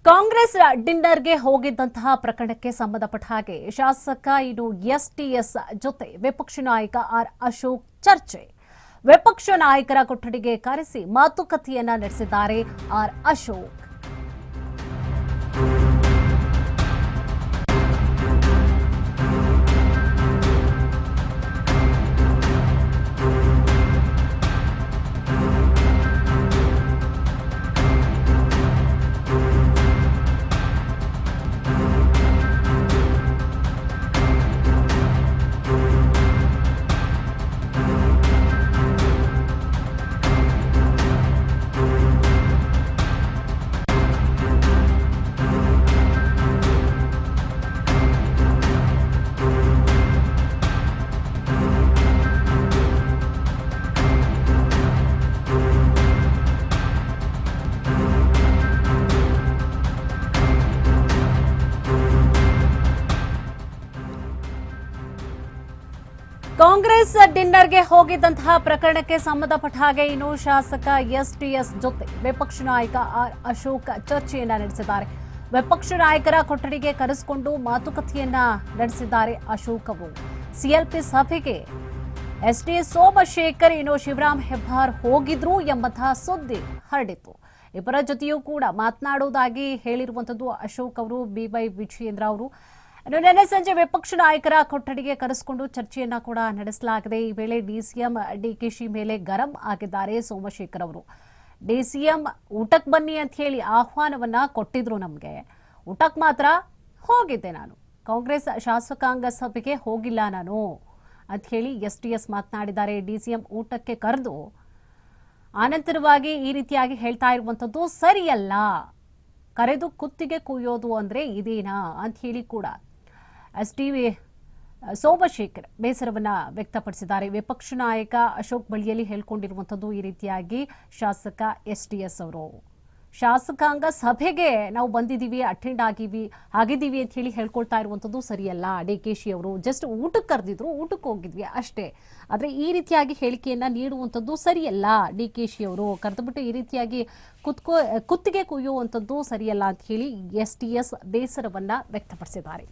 ಕಾಂಗ್ರೆಸ್ ಡಿನ್ನರ್ಗೆ ಹೋಗಿದ್ದಂತಹ ಪ್ರಕರಣಕ್ಕೆ ಸಂಬಂಧಪಟ್ಟ ಹಾಗೆ ಶಾಸಕ ಎಸ್ಟಿಎಸ್ ಜೊತೆ ವಿಪಕ್ಷ ನಾಯಕ ಆರ್ ಅಶೋಕ್ ಚರ್ಚೆ. ವಿಪಕ್ಷ ನಾಯಕರ ಕೊಠಡಿಗೆ ಕರೆಸಿ ಮಾತುಕತೆಯನ್ನ ನಡೆಸಿದ್ದಾರೆ ಆರ್ ಅಶೋಕ್. ಕಾಂಗ್ರೆಸ್ ಡಿನ್ನರ್ಗೆ ಹೋಗಿದ್ದಂತಹ ಪ್ರಕರಣಕ್ಕೆ ಸಂಬಂಧಪಟ್ಟ ಹಾಗೆ ಶಾಸಕ ಎಸ್ಟಿಎಸ್ ಜೊತೆ ವಿಪಕ್ಷ ನಾಯಕ ಆರ್ ಅಶೋಕ್ ಚರ್ಚೆಯನ್ನ ನಡೆಸಿದ್ದಾರೆ. ವಿಪಕ್ಷ ನಾಯಕರ ಕೊಠಡಿಗೆ ಕರೆಸಿಕೊಂಡು ಮಾತುಕತೆಯನ್ನ ನಡೆಸಿದ್ದಾರೆ ಅಶೋಕ್ ಅವರು. ಸಿಎಲ್ಪಿ ಸಭೆಗೆ ಎಸ್ಟಿಎಸ್ ಸೋಮಶೇಖರ್ ಶಿವರಾಮ್ ಹೆಬ್ಬಾರ್ ಹೋಗಿದ್ರು ಎಂಬಂತಹ ಸುದ್ದಿ ಹರಡಿತ್ತು. ಇಬ್ಬರ ಜೊತೆಯೂ ಕೂಡ ಮಾತನಾಡುವುದಾಗಿ ಹೇಳಿರುವಂತದ್ದು ಅಶೋಕ್ ಅವರು. ಬಿವೈ ವಿಜಯೇಂದ್ರ ಅವರು ನಿನ್ನೆ ಸಂಜೆ ವಿಪಕ್ಷ ನಾಯಕರ ಕೊಠಡಿಗೆ ಕರೆಸಿಕೊಂಡು ಚರ್ಚೆಯನ್ನ ಕೂಡ ನಡೆಸಲಾಗಿದೆ. ಈ ವೇಳೆ ಡಿಸಿಎಂ ಡಿಕೆಶಿ ಮೇಲೆ ಗರಂ ಆಗಿದ್ದಾರೆ ಸೋಮಶೇಖರ್ ಅವರು. ಡಿಸಿಎಂ ಊಟಕ್ಕೆ ಬನ್ನಿ ಅಂತ ಹೇಳಿ ಆಹ್ವಾನವನ್ನ ಕೊಟ್ಟಿದ್ರು, ನಮಗೆ ಊಟಕ್ಕೆ ಮಾತ್ರ ಹೋಗಿದ್ದೆ, ನಾನು ಕಾಂಗ್ರೆಸ್ ಶಾಸಕಾಂಗ ಸಭೆಗೆ ಹೋಗಿಲ್ಲ ನಾನು ಅಂತ ಹೇಳಿ ಎಸ್ಟಿಎಸ್ ಮಾತನಾಡಿದ್ದಾರೆ. ಡಿಸಿಎಂ ಊಟಕ್ಕೆ ಕರೆದು ಆನಂತರವಾಗಿ ಈ ರೀತಿಯಾಗಿ ಹೇಳ್ತಾ ಇರುವಂತದ್ದು ಸರಿಯಲ್ಲ, ಕರೆದು ಕುತ್ತಿಗೆ ಕುಯ್ಯೋದು ಅಂದ್ರೆ ಇದೇನಾ ಅಂತ ಹೇಳಿ ಕೂಡ ಎಸ್ಟಿವಿ ಸೋಮಶೇಖರ್ ಬೇಸರವನ್ನ ವ್ಯಕ್ತಪಡಿಸಿದ್ದಾರೆ. ವಿಪಕ್ಷ ನಾಯಕ ಅಶೋಕ್ ಬಳಿಯಲ್ಲಿ ಹೇಳ್ಕೊಂಡಿರುವಂತದ್ದು ಈ ರೀತಿಯಾಗಿ ಶಾಸಕ ಎಸ್ಟಿಎಸ್ ಅವರು. ಶಾಸಕಾಂಗ ಸಭೆಗೆ ನಾವು ಬಂದಿದ್ದೀವಿ, ಅಟೆಂಡ್ ಆಗಿದ್ದೀವಿ ಅಂತ ಹೇಳಿ ಹೇಳ್ಕೊಳ್ತಾ ಇರುವಂತದ್ದು ಸರಿಯಲ್ಲ. ಡಿಕೆಶಿ ಅವರು ಜಸ್ಟ್ ಊಟಕ್ಕೆ ಕರೆದಿದ್ರು, ಊಟಕ್ಕೆ ಹೋಗಿದ್ವಿ ಅಷ್ಟೇ, ಆದ್ರೆ ಈ ರೀತಿಯಾಗಿ ಹೇಳಿಕೆಯನ್ನ ನೀಡುವಂತದ್ದು ಸರಿಯಲ್ಲ. ಡಿಕೆಶಿ ಅವರು ಕರೆದುಬಿಟ್ಟು ಈ ರೀತಿಯಾಗಿ ಕುತ್ತಿಗೆ ಕುಯ್ಯುವಂತದ್ದು ಸರಿಯಲ್ಲ ಅಂತ ಹೇಳಿ ಎಸ್ಟಿಎಸ್ ಬೇಸರವನ್ನ ವ್ಯಕ್ತಪಡಿಸಿದ್ದಾರೆ.